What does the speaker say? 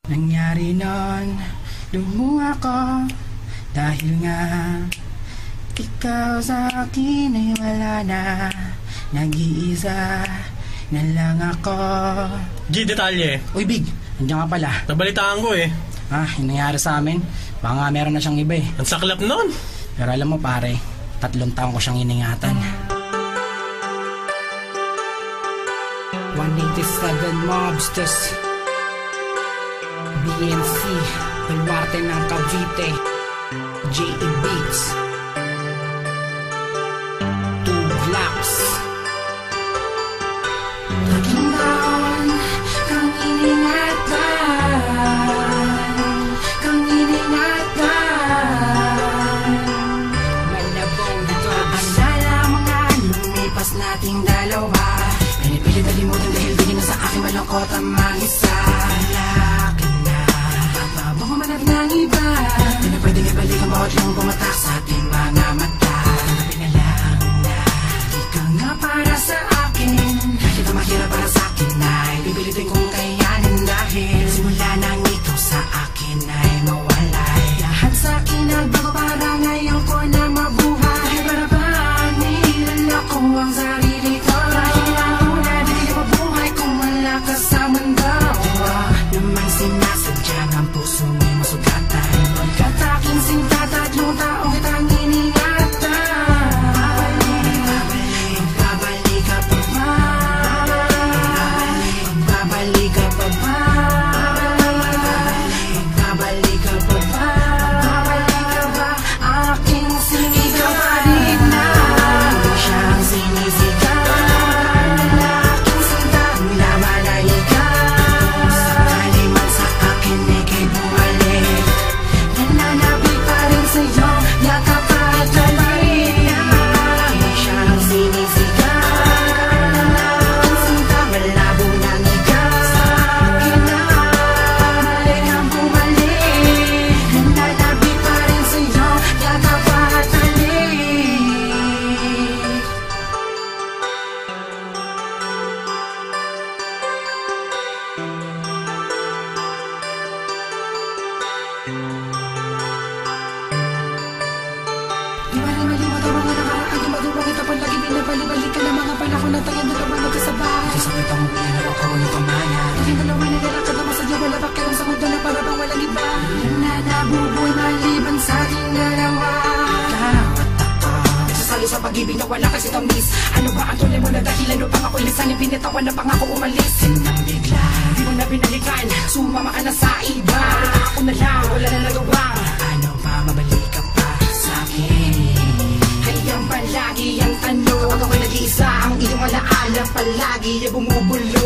Nangyari nun, lumuha ko dahil nga ikaw sa akin ay wala na. Nag-iisa na lang ako. G, detalye. Uy, Big, nandiyan ka pala. Nabalitaan ko eh. Yung nangyari sa amin, baka nga meron na siyang iba eh. Ang saklap nun. Pero alam mo pare, 3 taon ko siyang iningatan. 187 Mobsters, BNC, Baluarte ng Cavite, J.E. Beats, 2 Blocks. Laging taon kang iningatan, kang iningatan. Malabong dito, alala mga lumipas nating dalawa. Pinipilit na limutin dahil di na sa aking malungkot ang mag-isa. Wala ka na, pagbabang umanap ng iba. Di na pwedeng ibalik ang bawat lang pumatak sa ating mga mata. Tanggapin na lang na di ka nga para sa akin. Kahit ang mahirap para sa akin ay pipilitin kong kayanin. Dahil simula nang ikaw sa akin ay mawalay. Lahat sa akin nagbago para ngayon ko na mabuhay. Para ba nilala ko ang sarili ko? Sa mundo namang sinasadya ng puso may masugatan. Pagkat aking sinta, 3 taong kitang iningatan. Babalik ka pa ba? Babalik ka pa ba? Babalik ka pa ba? Babalik ka ba? Aking sinigaw pa rin na siyang sinisigaw. Balik ka na mga panahon na tayo dalawa magkasabay. Sa sakit ang umiilaw ako ng kamaya. Yung dalawa naglalakad na masadya, wala pa kayong sa mundo na para bang walang iba. Na nabubuhay maliban sa ating dalawa. Ikaw at ako, sasalo sa pag-ibig na wala kasi tamis. Ano ba ang tunay mo na dahilan? Ano pang ako'y lisan yung binitawan na pang ako umalis? Sinang bigla, di mo na binalikan, sumama ka na sa iba. Ako na lang, wala na nagawa. Ano pa, mabalik ka pa sa akin? Hayang palagi ang tanong, kapag ako'y nag-iisa, ang iyong alaala palagi ay bumubulong.